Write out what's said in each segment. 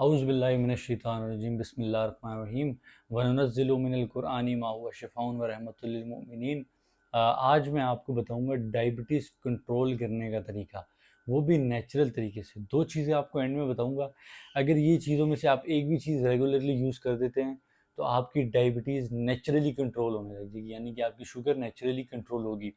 औज़ुबिल्लाहि मिनश्शैतानिर्रजीम बिस्मिल्लाहिर्रहमानिर्रहीम वनुनज़्ज़िलु मिनल क़ुरआनि मा हुवा शिफ़ाउन व रहमतुल लिल मुमिनीन। आज मैं आपको बताऊंगा डायबिटीज़ कंट्रोल करने का तरीका, वो भी नेचुरल तरीके से। दो चीज़ें आपको एंड में बताऊंगा। अगर ये चीज़ों में से आप एक भी चीज़ रेगुलरली यूज़ कर देते हैं तो आपकी डायबिटीज़ नेचुरली कंट्रोल होने लग जाएगी, यानी कि आपकी शुगर नेचुरली कंट्रोल होगी।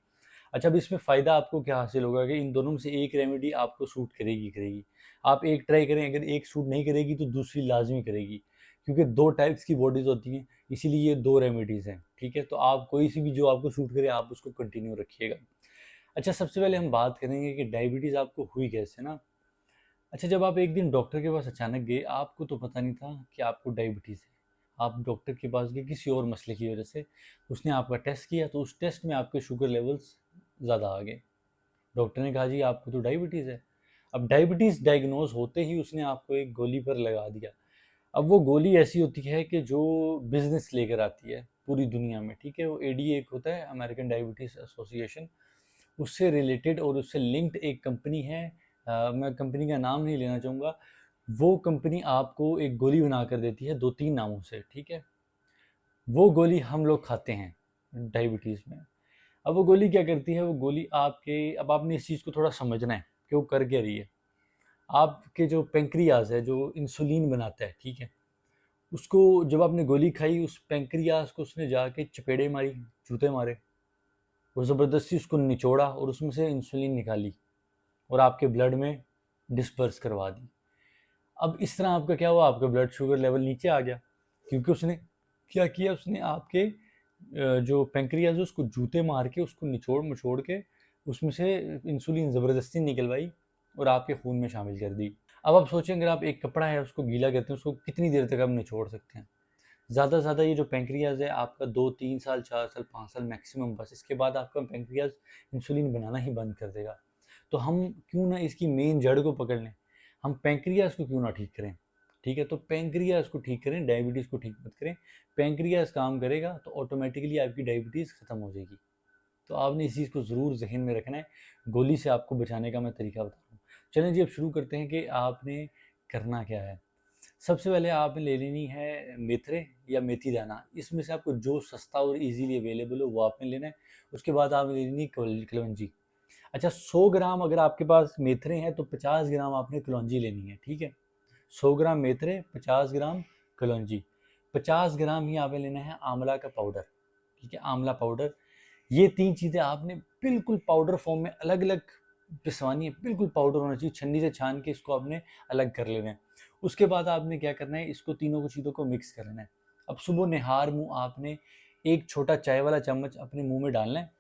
अच्छा, अब इसमें फ़ायदा आपको क्या हासिल होगा कि इन दोनों में से एक रेमेडी आपको सूट करेगी करेगी। आप एक ट्राई करें, अगर एक सूट नहीं करेगी तो दूसरी लाजमी करेगी, क्योंकि दो टाइप्स की बॉडीज़ होती हैं, इसीलिए ये दो रेमेडीज़ हैं। ठीक है, तो आप कोई सी भी जो आपको सूट करे आप उसको कंटिन्यू रखिएगा। अच्छा, सबसे पहले हम बात करेंगे कि डायबिटीज़ आपको हुई कैसे ना। अच्छा, जब आप एक दिन डॉक्टर के पास अचानक गए, आपको तो पता नहीं था कि आपको डायबिटीज़ है। आप डॉक्टर के पास गए किसी और मसले की वजह से, उसने आपका टेस्ट किया तो उस टेस्ट में आपके शुगर लेवल्स ज़्यादा आ गए। डॉक्टर ने कहा जी आपको तो डायबिटीज़ है। अब डायबिटीज़ डायग्नोज होते ही उसने आपको एक गोली पर लगा दिया। अब वो गोली ऐसी होती है कि जो बिज़नेस लेकर आती है पूरी दुनिया में, ठीक है? वो एडीए एक होता है, अमेरिकन डायबिटीज़ एसोसिएशन, उससे रिलेटेड और उससे लिंक्ड एक कंपनी है। मैं कंपनी का नाम नहीं लेना चाहूँगा। वो कंपनी आपको एक गोली बना कर देती है 2-3 नामों से, ठीक है? वो गोली हम लोग खाते हैं डायबिटीज़ में। अब वो गोली क्या करती है, वो गोली आपके, अब आपने इस चीज़ को थोड़ा समझना है कि वो कर क्या रही है। आपके जो पेंक्रियाज़ है, जो इंसुलिन बनाता है, ठीक है? उसको जब आपने गोली खाई, उस पेंक्रियाज़ को उसने जाके चपेड़े मारी, जूते मारे और ज़बरदस्ती उसको निचोड़ा और उसमें से इंसुलिन निकाली और आपके ब्लड में डिस्पर्स करवा दी। अब इस तरह आपका क्या हुआ, आपका ब्लड शुगर लेवल नीचे आ गया, क्योंकि उसने क्या किया, उसने आपके जो पेंक्रियाज है उसको जूते मार के, उसको निचोड़ मचोड़ के उसमें से इंसुलिन ज़बरदस्ती निकलवाई और आपके खून में शामिल कर दी। अब आप सोचें, अगर आप एक कपड़ा है उसको गीला करते हैं, उसको कितनी देर तक आप निचोड़ सकते हैं? ज़्यादा से ज़्यादा ये जो पेंक्रियाज है आपका 2-3 साल, 4 साल, 5 साल मैक्सिमम, बस इसके बाद आपका पेंक्रियाज इंसुलिन बनाना ही बंद कर देगा। तो हम क्यों ना इसकी मेन जड़ को पकड़ लें, हम पेंक्रियाज को क्यों ना ठीक करें। ठीक है, तो पेंक्रियाज को ठीक करें, डायबिटीज़ को ठीक मत करें। पेंक्रियाज काम करेगा तो ऑटोमेटिकली आपकी डायबिटीज़ ख़त्म हो जाएगी। तो आपने इस चीज़ को ज़रूर जहन में रखना है। गोली से आपको बचाने का मैं तरीका बता रहा हूँ। चलें जी, अब शुरू करते हैं कि आपने करना क्या है। सबसे पहले आपने ले लेनी है मेथरे या मेथी दाना। इसमें से आपको जो सस्ता और इजीली अवेलेबल हो वो आपने लेना है। उसके बाद आपने ले लेनी है कलौंजी। अच्छा, 100 ग्राम अगर आपके पास मेथरे हैं तो 50 ग्राम आपने कलौंजी लेनी है, ठीक है? 100 ग्राम मेथरे, 50 ग्राम कलौंजी, 50 ग्राम ही आपने लेना है आंवला का पाउडर, ठीक है? आंवला पाउडर। ये 3 चीज़ें आपने बिल्कुल पाउडर फॉर्म में अलग अलग पिसवानी है, बिल्कुल पाउडर होना चाहिए, छन्नी से छान के इसको आपने अलग कर लेना है। उसके बाद आपने क्या करना है, इसको तीनों को चीज़ों को मिक्स कर लेना है। अब सुबह निहार मुँह आपने एक छोटा चाय वाला चम्मच अपने मुंह में डालना है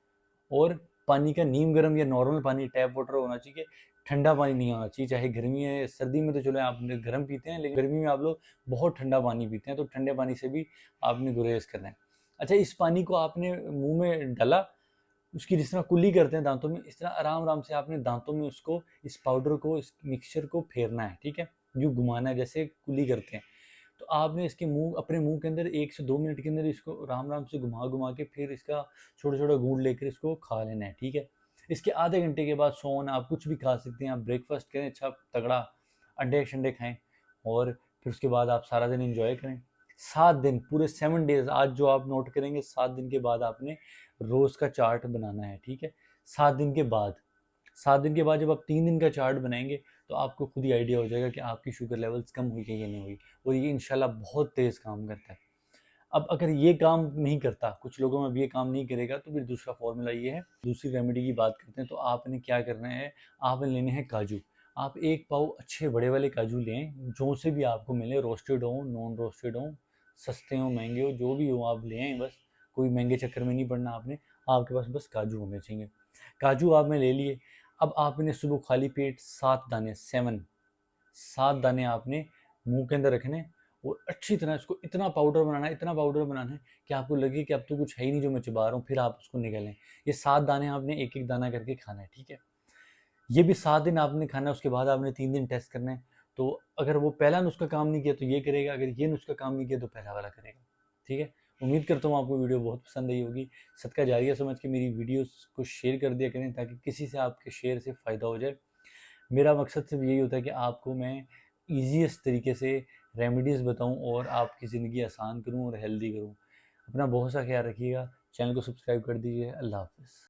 और पानी का नीम गर्म या नॉर्मल पानी, टैप वाटर होना चाहिए, ठंडा पानी नहीं होना चाहिए। चाहे गर्मी है, सर्दी में तो चलो आपने गर्म पीते हैं, लेकिन गर्मी में आप लोग बहुत ठंडा पानी पीते हैं, तो ठंडे पानी से भी आपने गुरेज करना है। अच्छा, इस पानी को आपने मुंह में डाला, उसकी जिस तरह कुल्ली करते हैं दांतों में, इस तरह आराम आराम से आपने दांतों में उसको, इस पाउडर को, इस मिक्सचर को फेरना है, ठीक है? यूँ घुमाना है जैसे कुल्ली करते हैं। तो आपने इसके मुंह, अपने मुंह के अंदर 1 से 2 मिनट के अंदर इसको आराम आराम से घुमा घुमा के फिर इसका छोटा छोटा घूंट लेकर इसको खा लेना है, ठीक है? इसके आधे घंटे के बाद सोन, आप कुछ भी खा सकते हैं, आप ब्रेकफास्ट करें अच्छा तगड़ा, अंडे शंडे खाएं और फिर उसके बाद आप सारा दिन इंजॉय करें। 7 दिन, पूरे 7 डेज, आज जो आप नोट करेंगे, 7 दिन के बाद आपने रोज़ का चार्ट बनाना है, ठीक है? 7 दिन के बाद, 7 दिन के बाद जब आप 3 दिन का चार्ट बनाएंगे तो आपको खुद ही आइडिया हो जाएगा कि आपकी शुगर लेवल्स कम हुई है या नहीं हुई, और ये इंशाल्लाह बहुत तेज़ काम करता है। अब अगर ये काम नहीं करता, कुछ लोगों में अब ये काम नहीं करेगा, तो फिर दूसरा फॉर्मूला ये है। दूसरी रेमेडी की बात करते हैं, तो आपने क्या करना है, आपने लेने हैं काजू। आप 1 पाव अच्छे बड़े वाले काजू लें, जो से भी आपको मिले, रोस्टेड हो, नॉन रोस्टेड हो, सस्ते हो, महंगे हो, जो भी हो आप लें, बस कोई महंगे चक्कर में नहीं पड़ना आपने, आपके पास बस काजू होने चाहिए। काजू आपने ले लिए। अब आपने सुबह खाली पेट 7 दाने, 7 दाने आपने मुंह के अंदर रखने और अच्छी तरह इसको इतना पाउडर बनाना है, इतना पाउडर बनाना है कि आपको लगे कि अब तो कुछ है ही नहीं जो मैं चबा रहा हूँ, फिर आप उसको निकालें। ये 7 दाने आपने एक एक दाना करके खाना है, ठीक है? ये भी 7 दिन आपने खाना है, उसके बाद आपने 3 दिन टेस्ट करना है। तो अगर वो पहला नुस्खा काम नहीं किया तो ये करेगा, अगर ये नुस्खा काम नहीं किया तो पहला वाला करेगा, ठीक है? उम्मीद करता हूँ आपको वीडियो बहुत पसंद आई होगी। सदका जारिया समझ के मेरी वीडियोस को शेयर कर दिया करें, ताकि किसी से आपके शेयर से फ़ायदा हो जाए। मेरा मकसद सिर्फ यही होता है कि आपको मैं ईजीएस्ट तरीके से रेमेडीज़ बताऊं और आपकी ज़िंदगी आसान करूं और हेल्दी करूं। अपना बहुत सा ख्याल रखिएगा। चैनल को सब्सक्राइब कर दीजिए। अल्लाह हाफ़िज़।